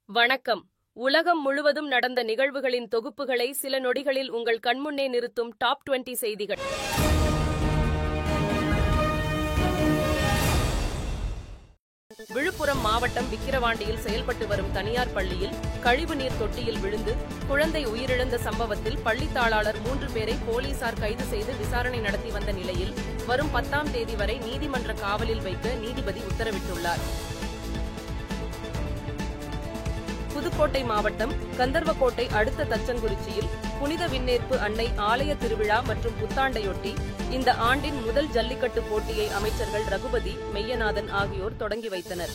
வணக்கம். உலகம் முழுவதும் நடந்த நிகழ்வுகளின் தொகுப்புகளை சில நொடிகளில் உங்கள் கண்முன்னே நிறுத்தும் டாப் 20 செய்திகள். விழுப்புரம் மாவட்டம் விக்கிரவாண்டியில் செயல்பட்டு வரும் தனியார் பள்ளியில் கழிவுநீர் தொட்டியில் விழுந்து குழந்தை உயிரிழந்த சம்பவத்தில் பள்ளி தாளாளர் 3 பேரை போலீசார் கைது செய்து விசாரணை நடத்தி வந்த நிலையில் வரும் 10ஆம் தேதி வரை நீதிமன்ற காவலில் வைக்க நீதிபதி உத்தரவிட்டுள்ளார். புதுக்கோட்டை மாவட்டம் கந்தர்வக்கோட்டை அடுத்த தச்சங்குறிச்சியில் புனித விண்ணேற்பு அன்னை ஆலய திருவிழா மற்றும் புத்தாண்டையொட்டி இந்த ஆண்டின் முதல் ஜல்லிக்கட்டு போட்டியை அமைச்சர்கள் ரகுபதி, மெய்யநாதன் ஆகியோர் தொடங்கி வைத்தனர்.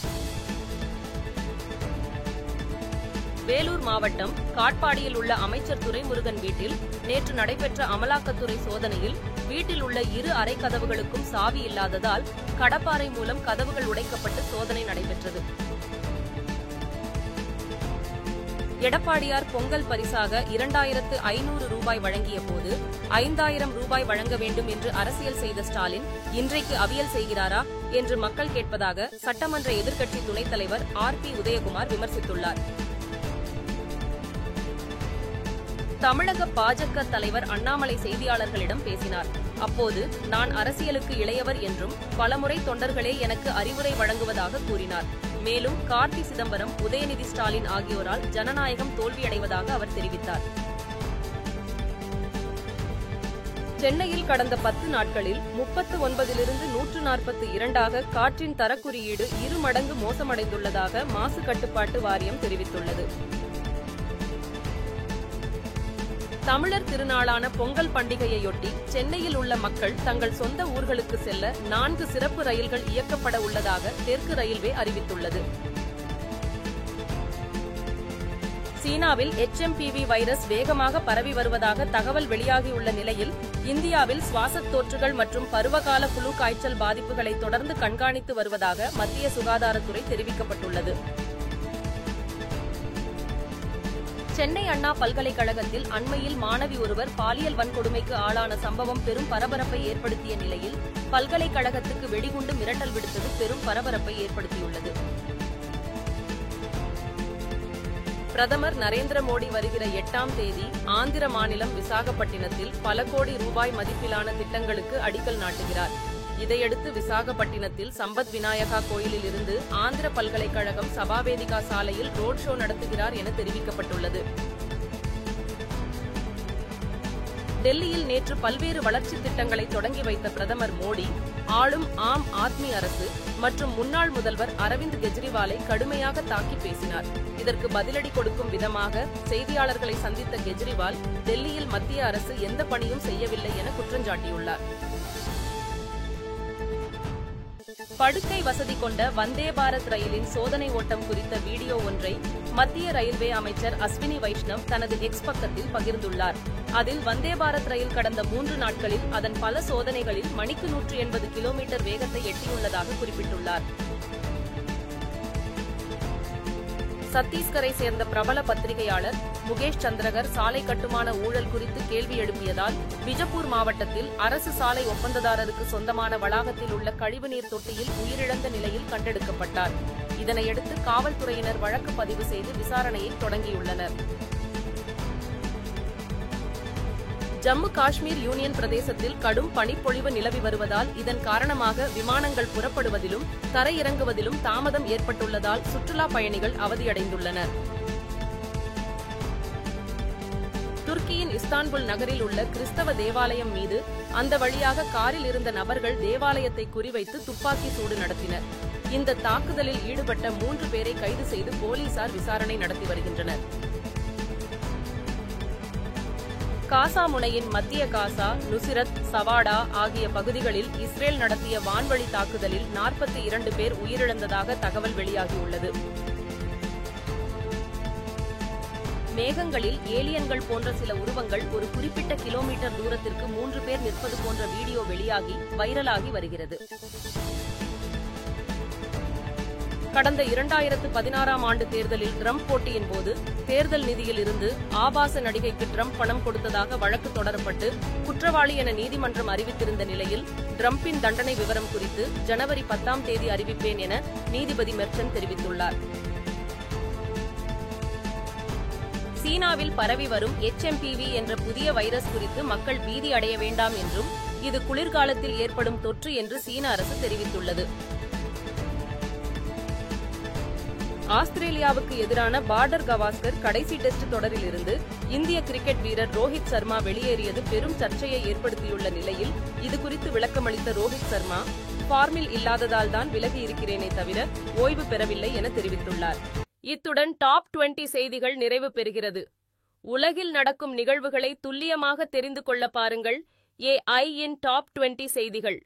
வேலூர் மாவட்டம் காட்பாடியில் உள்ள அமைச்சர் துரைமுருகன் வீட்டில் நேற்று நடைபெற்ற அமலாக்கத்துறை சோதனையில் வீட்டில் உள்ள 2 அறை கதவுகளுக்கும் சாவி இல்லாததால் கடப்பாறை மூலம் கதவுகள் உடைக்கப்பட்டு சோதனை நடைபெற்றது. எடப்பாடியார் பொங்கல் பரிசாக 2500 ரூபாய் வழங்கிய போது 5000 ரூபாய் வழங்க வேண்டும் என்று அரசியல் செய்த ஸ்டாலின் இன்றைக்கு அவியல் செய்கிறாரா என்று மக்கள் கேட்பதாக சட்டமன்ற எதிர்க்கட்சி துணைத் தலைவர் RP உதயகுமார் விமர்சித்துள்ளார். தமிழக பாஜக தலைவர் அண்ணாமலை செய்தியாளர்களிடம் பேசினார். அப்போது நான் அரசியலுக்கு இளையவர் என்றும் பலமுறை தொண்டர்களே எனக்கு அறிவுரை வழங்குவதாக கூறினார். மேலும் கார்த்தி சிதம்பரம், உதயநிதி ஸ்டாலின் ஆகியோரால் ஜனநாயகம் தோல்வியடைவதாக அவர் தெரிவித்தார். சென்னையில் கடந்த 10 நாட்களில் 39லிருந்து 142ஆக காற்றின் தரக்குறியீடு 2 மடங்கு மோசமடைந்துள்ளதாக மாசு கட்டுப்பாட்டு வாரியம் தெரிவித்துள்ளது. தமிழர் திருநாளான பொங்கல் பண்டிகையையொட்டி சென்னையில் உள்ள மக்கள் தங்கள் சொந்த ஊர்களுக்கு செல்ல 4 சிறப்பு ரயில்கள் இயக்கப்பட உள்ளதாக தெற்கு ரயில்வே அறிவித்துள்ளது. சீனாவில் HMPV வைரஸ் வேகமாக பரவி வருவதாக தகவல் வெளியாகியுள்ள நிலையில் இந்தியாவில் சுவாசத் தொற்றுகள் மற்றும் பருவகால புழு காய்ச்சல் பாதிப்புகளை தொடர்ந்து கண்காணித்து வருவதாக மத்திய சுகாதாரத்துறை தெரிவிக்கப்பட்டுள்ளது. சென்னை அண்ணா பல்கலைக்கழகத்தில் அண்மையில் மாணவி ஒருவர் பாலியல் வன்கொடுமைக்கு ஆளான சம்பவம் பெரும் பரபரப்பை ஏற்படுத்திய நிலையில் பல்கலைக்கழகத்துக்கு வெடிகுண்டு மிரட்டல் விடுத்தது பெரும் பரபரப்பை ஏற்படுத்தியுள்ளது. பிரதமர் நரேந்திர மோடி வருகிற 8ஆம் தேதி ஆந்திர மாநிலம் விசாகப்பட்டினத்தில் பல கோடி ரூபாய் மதிப்பிலான திட்டங்களுக்கு அடிக்கல் நாட்டுகிறார். இதையடுத்து விசாகப்பட்டினத்தில் சம்பத் விநாயகா கோயிலில் இருந்து ஆந்திர பல்கலைக்கழகம் சபாவேதிகா சாலையில் ரோட் ஷோ நடத்துகிறார் என தெரிவிக்கப்பட்டுள்ளது. டெல்லியில் நேற்று பல்வேறு வளர்ச்சி திட்டங்களை தொடங்கி வைத்த பிரதமர் மோடி ஆளும் ஆம் ஆத்மி அரசு மற்றும் முன்னாள் முதல்வர் அரவிந்த் கெஜ்ரிவாலை கடுமையாக தாக்கி பேசினார். இதற்கு பதிலடி கொடுக்கும் விதமாக செய்தியாளர்களை சந்தித்த கெஜ்ரிவால் டெல்லியில் மத்திய அரசு எந்த பணியும் செய்யவில்லை என குற்றஞ்சாட்டியுள்ளார். படுக்கை வசதி கொண்ட வந்தே பாரத் ரயிலின் சோதனை ஓட்டம் குறித்த வீடியோ ஒன்றை மத்திய ரயில்வே அமைச்சர் அஸ்வினி வைஷ்ணவ் தனது எக்ஸ் பக்கத்தில் பகிர்ந்துள்ளார். அதில் வந்தே பாரத் ரயில் கடந்த 3 நாட்களில் அதன் பல சோதனைகளில் மணிக்கு 180 கிலோமீட்டர் வேகத்தை எட்டியுள்ளதாக குறிப்பிட்டுள்ளார். சத்தீஸ்கரை சேர்ந்த பிரபல பத்திரிகையாளர் முகேஷ் சந்திரகர் சாலை கட்டுமான ஊழல் குறித்து கேள்வி எழுப்பியதால் பிஜப்பூர் மாவட்டத்தில் அரசு சாலை ஒப்பந்ததாரருக்கு சொந்தமான வளாகத்தில் உள்ள கழிவுநீர் தொட்டியில் உயிரிழந்த நிலையில் கண்டெடுக்கப்பட்டார். இதனையடுத்து காவல்துறையினர் வழக்கு பதிவு செய்து விசாரணையை தொடங்கியுள்ளனர். ஜம்மு காஷ்மீர் யூனியன் பிரதேசத்தில் கடும் பனிப்பொழிவு நிலவி வருவதால் இதன் காரணமாக விமானங்கள் புறப்படுவதிலும் தரையிறங்குவதிலும் தாமதம் ஏற்பட்டுள்ளதால் சுற்றுலா பயணிகள் அவதியடைந்துள்ளனர். துருக்கியின் இஸ்தான்புல் நகரில் உள்ள கிறிஸ்தவ தேவாலயம் மீது அந்த வழியாக காரில் இருந்த நபர்கள் தேவாலயத்தை குறிவைத்து துப்பாக்கி சூடு நடத்தினர். இந்த தாக்குதலில் ஈடுபட்ட 3 பேரை கைது செய்து போலீசார் விசாரணை நடத்தி வருகின்றனர். காசா முனையின் மத்திய காசா, நுசிரத், சவாடா ஆகிய பகுதிகளில் இஸ்ரேல் நடத்திய வான்வழி தாக்குதலில் 42 பேர் உயிரிழந்ததாக தகவல் வெளியாகியுள்ளது. மேகங்களில் ஏலியன்கள் போன்ற சில உருவங்கள் ஒரு குறிப்பிட்ட கிலோமீட்டர் தூரத்திற்கு 3 பேர் நிற்பது போன்ற வீடியோ வெளியாகி வைரலாகி வருகிறது. கடந்த 2016ஆம் ஆண்டு தேர்தலில் ட்ரம்ப் போட்டியின் போது தேர்தல் நிதியில் இருந்து ஆபாச நடிகைக்கு ட்ரம்ப் பணம் கொடுத்ததாக வழக்கு தொடரப்பட்டு குற்றவாளி என நீதிமன்றம் அறிவித்திருந்த நிலையில் ட்ரம்பின் தண்டனை விவரம் குறித்து ஜனவரி 10ஆம் தேதி அறிவிப்பேன் என நீதிபதி மெர்ச்சன் தெரிவித்துள்ளார். சீனாவில் பரவி வரும் HMPV என்ற புதிய வைரஸ் குறித்து மக்கள் பீதி அடைய வேண்டாம் என்றும் இது குளிர்காலத்தில் ஏற்படும் தொற்று என்று சீன அரசு தெரிவித்துள்ளது. ஆஸ்திரேலியாவுக்கு எதிரான பார்டர் கவாஸ்கர் கடைசி டெஸ்ட் தொடரில் இருந்து இந்திய கிரிக்கெட் வீரர் ரோஹித் சர்மா வெளியேறியது பெரும் சர்ச்சையை ஏற்படுத்தியுள்ள நிலையில் இதுகுறித்து விளக்கமளித்த ரோஹித் சர்மா, ஃபார்மில் இல்லாததால் தான் விலகி இருக்கிறேனே தவிர ஓய்வு பெறவில்லை என தெரிவித்துள்ளார். இத்துடன் டாப் 20 செய்திகள் நிறைவு பெறுகிறது. உலகில் நடக்கும் நிகழ்வுகளை துல்லியமாக தெரிந்து கொள்ள பாருங்கள் AI இன் டாப் 20 செய்திகள்.